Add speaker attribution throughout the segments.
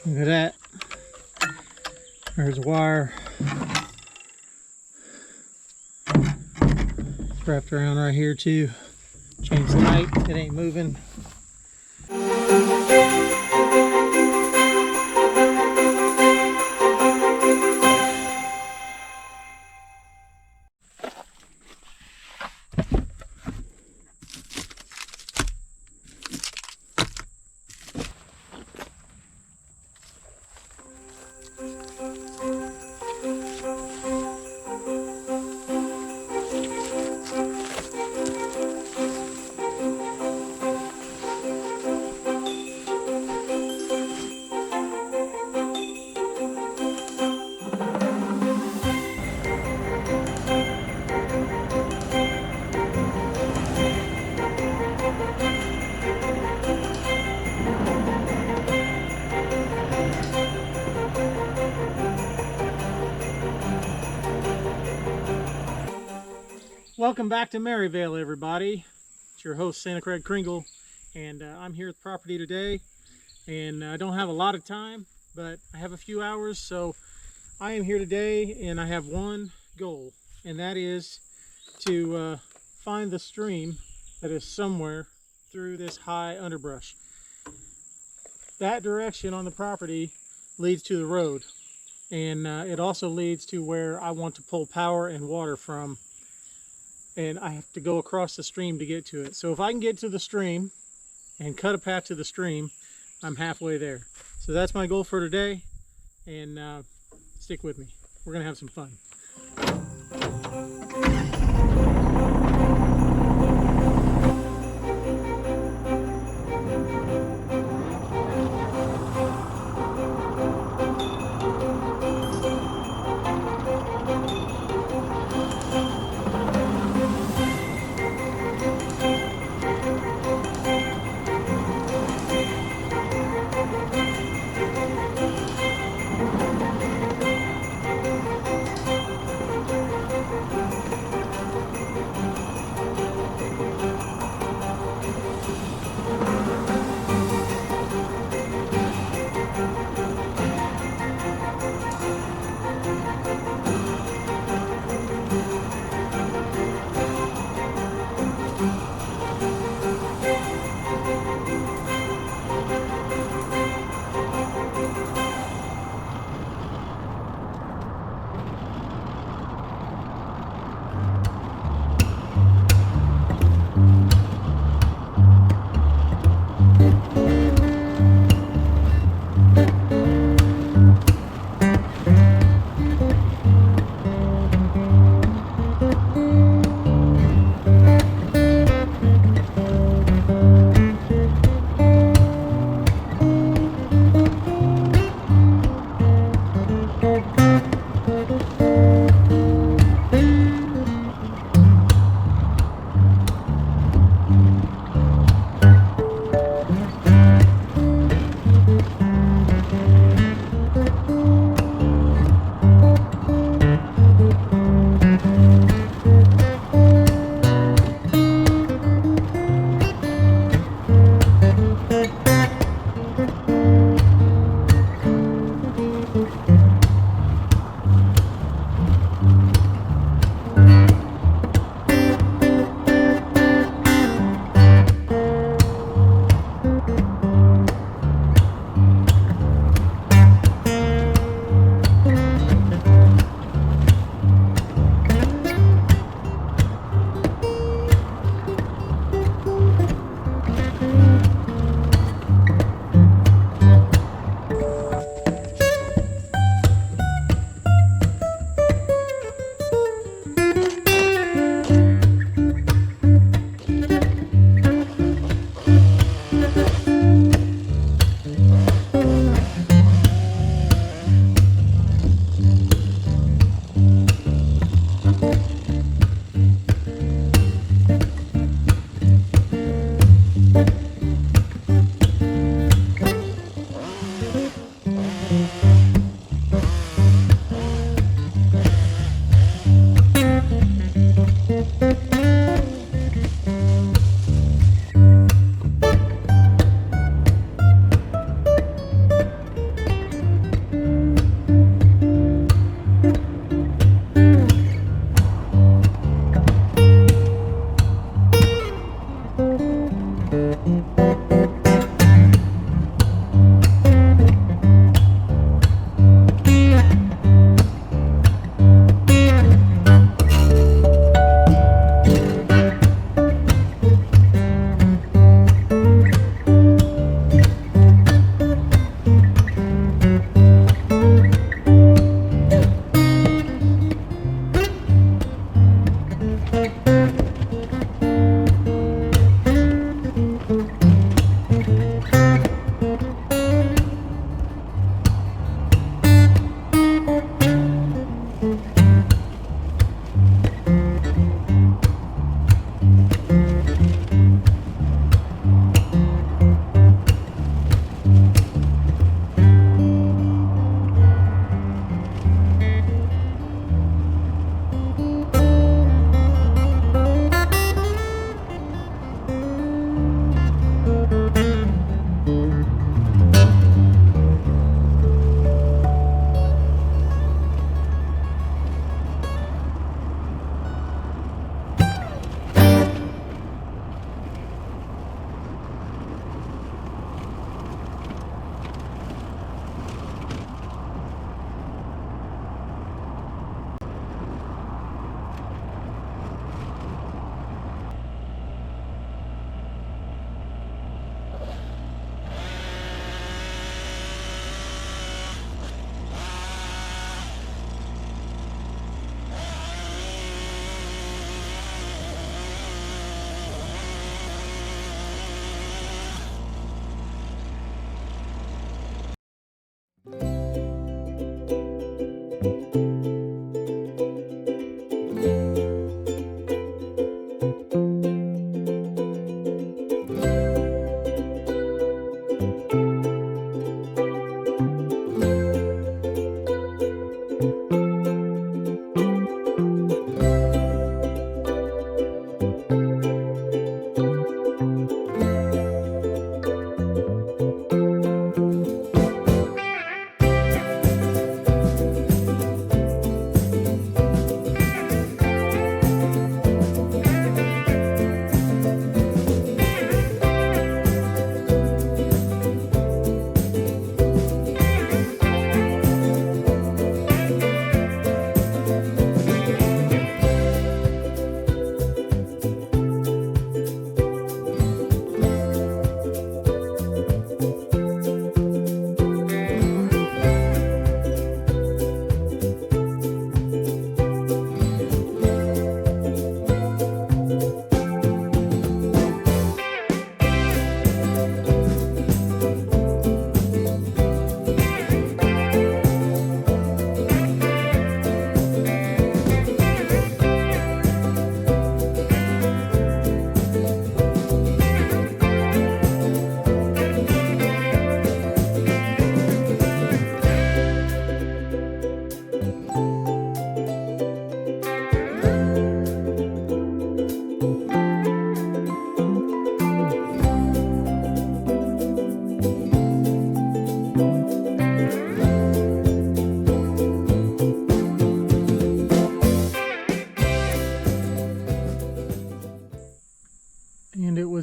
Speaker 1: Look at that. There's wire. It's wrapped around right here too. Change the light, it ain't moving. Welcome back to Merryvale, everybody. It's your host, Craig Cringle, and I'm here at the property today, and I don't have a lot of time, but I have a few hours, so I am here today, and I have one goal, and that is to find the stream that is somewhere through this high underbrush. That direction on the property leads to the road, and it also leads to where I want to pull power and water from. And I have to go across the stream to get to it. So if I can get to the stream and cut a path to the stream, I'm halfway there. So that's my goal for today, and stick with me. We're gonna have some fun.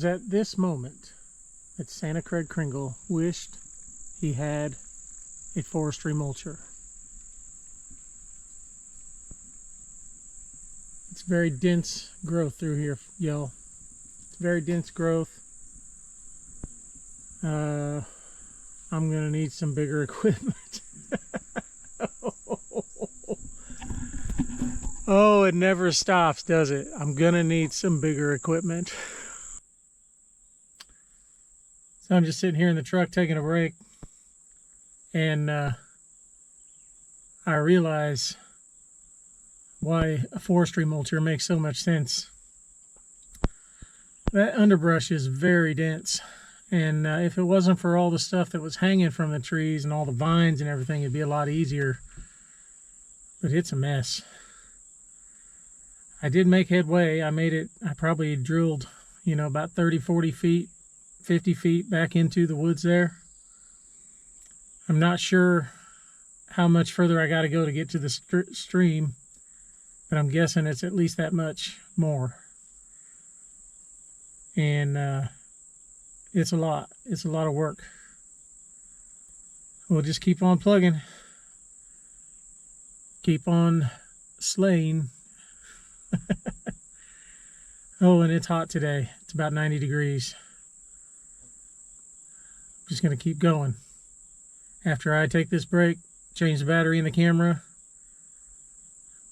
Speaker 1: was at this moment that Santa Craig Cringle wished he had a forestry mulcher. It's very dense growth through here, y'all. It's very dense growth. I'm gonna need some bigger equipment. Oh, it never stops, does it? I'm gonna need some bigger equipment. So I'm just sitting here in the truck taking a break, and I realize why a forestry mulcher makes so much sense. That underbrush is very dense, and if it wasn't for all the stuff that was hanging from the trees and all the vines and everything, it'd be a lot easier, but it's a mess. I did make headway. I probably drilled, about 30, 40 feet, 50 feet back into the woods there. I'm not sure how much further I got to go to get to the stream, but I'm guessing it's at least that much more. And it's a lot. It's a lot of work. We'll just keep on plugging. Keep on slaying. Oh, and it's hot today. It's about 90 degrees. I'm just going to keep going. After I take this break, change the battery in the camera,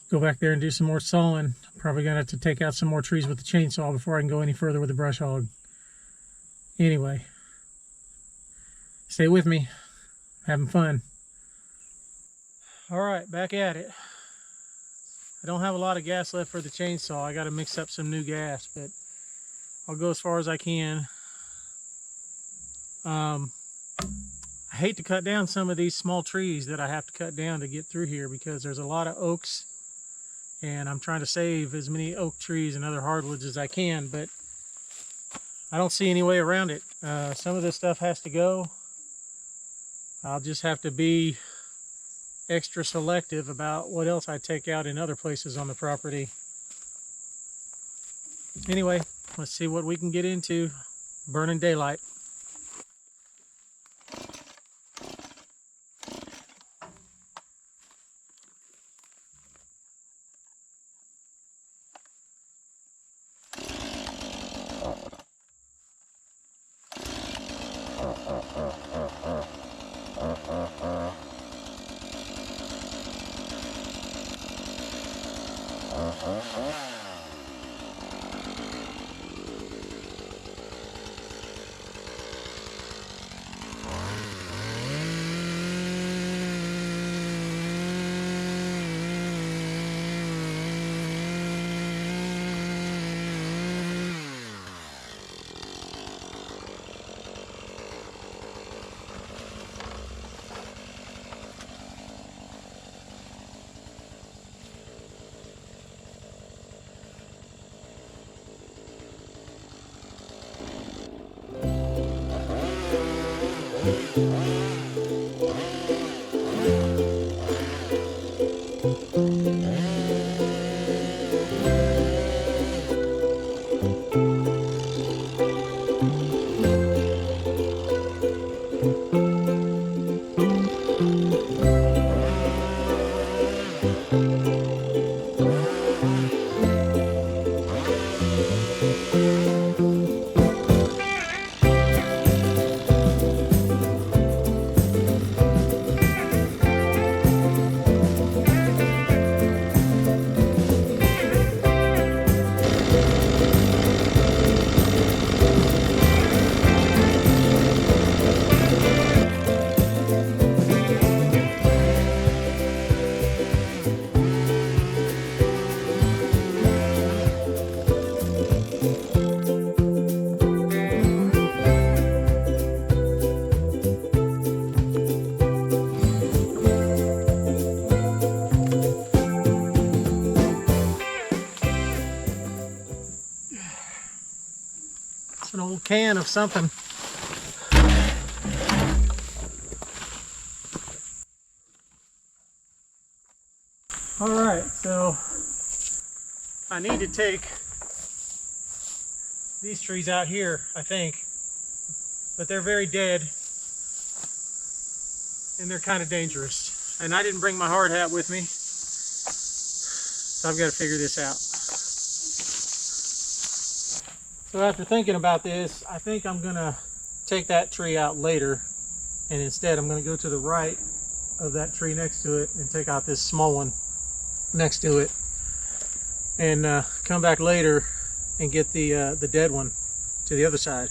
Speaker 1: go back there and do some more sawing. Probably going to have to take out some more trees with the chainsaw before I can go any further with the brush hog. Anyway, stay with me. Having fun. All right, back at it. I don't have a lot of gas left for the chainsaw. I got to mix up some new gas, but I'll go as far as I can. I hate to cut down some of these small trees that I have to cut down to get through here because there's a lot of oaks, and I'm trying to save as many oak trees and other hardwoods as I can, but I don't see any way around it. Some of this stuff has to go. I'll just have to be extra selective about what else I take out in other places on the property. Anyway, let's see what we can get into. Burning daylight. An old can of something. All right, so I need to take these trees out here, I think, but they're very dead and they're kind of dangerous. And I didn't bring my hard hat with me, so I've got to figure this out. So after thinking about this, I think I'm gonna take that tree out later, and instead I'm gonna go to the right of that tree next to it and take out this small one next to it, and come back later and get the dead one to the other side.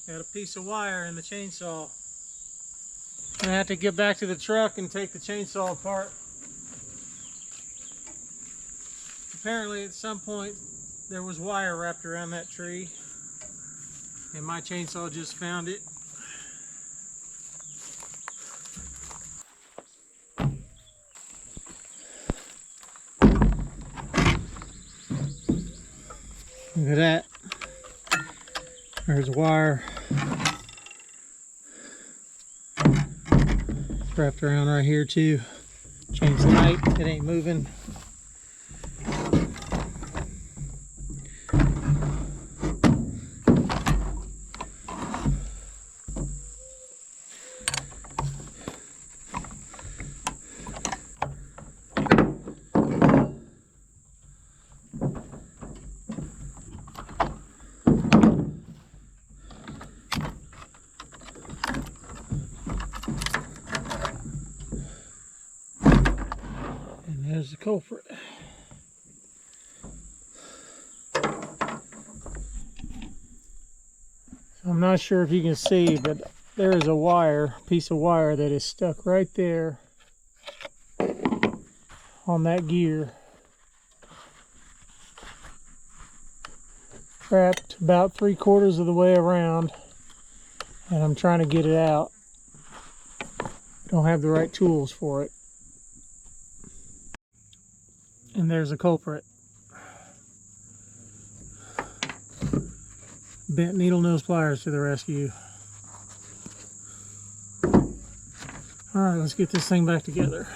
Speaker 1: Got a piece of wire in the chainsaw. I'm gonna have to get back to the truck and take the chainsaw apart. Apparently at some point there was wire wrapped around that tree and my chainsaw just found it. Look at that. There's wire wrapped around right here too. Change the light, it ain't moving. There's the culprit. So I'm not sure if you can see, but there is a piece of wire that is stuck right there on that gear. Wrapped about 3/4 of the way around, and I'm trying to get it out. Don't have the right tools for it. And there's a culprit. Bent needle nose pliers to the rescue. Alright, let's get this thing back together.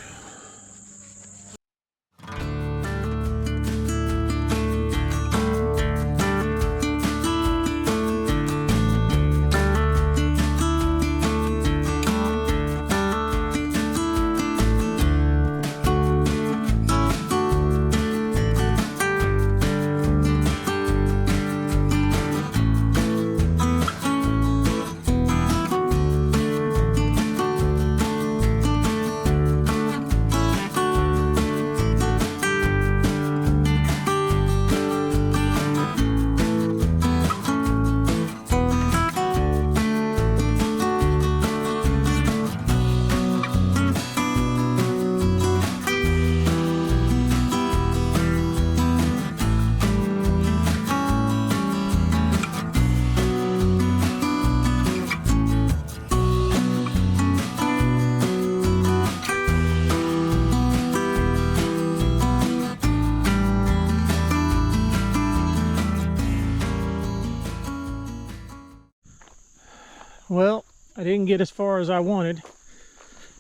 Speaker 1: Well, I didn't get as far as I wanted.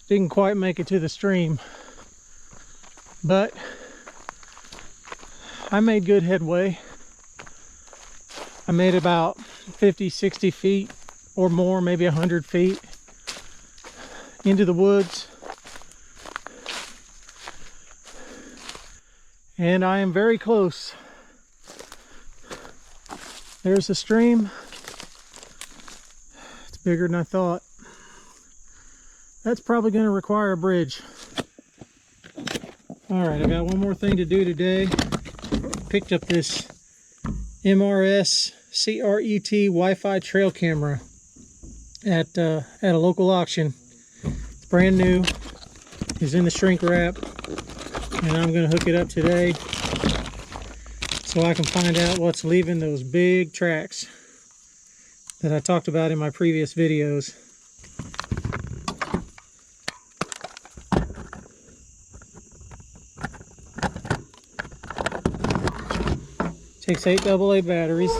Speaker 1: Didn't quite make it to the stream. But I made good headway. I made about 50, 60 feet or more, maybe 100 feet into the woods. And I am very close. There's the stream. It's bigger than I thought. That's probably going to require a bridge. Alright, I got one more thing to do today. Picked up this MRS CRET Wi-Fi trail camera at a local auction. It's brand new. It's in the shrink wrap. And I'm going to hook it up today so I can find out what's leaving those big tracks that I talked about in my previous videos. Takes 8 AA batteries.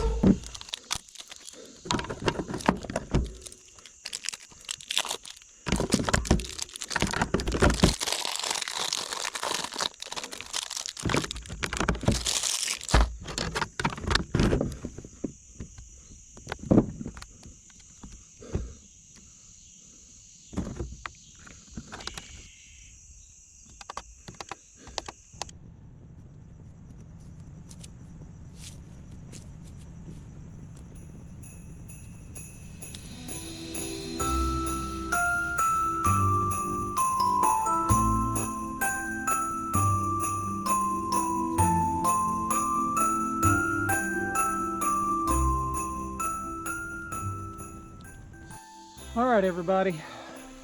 Speaker 1: All right, everybody,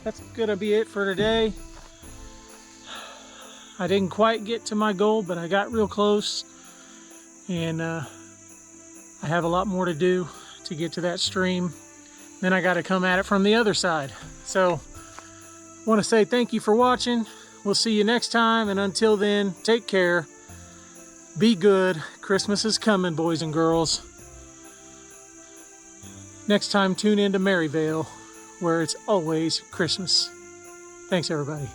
Speaker 1: that's gonna be it for today. I didn't quite get to my goal, but I got real close, and I have a lot more to do to get to that stream. Then I got to come at it from the other side. So I want to say thank you for watching. We'll see you next time, and until then, take care, be good. Christmas is coming, boys and girls. Next time, tune in to Merryvale, where it's always Christmas. Thanks, everybody.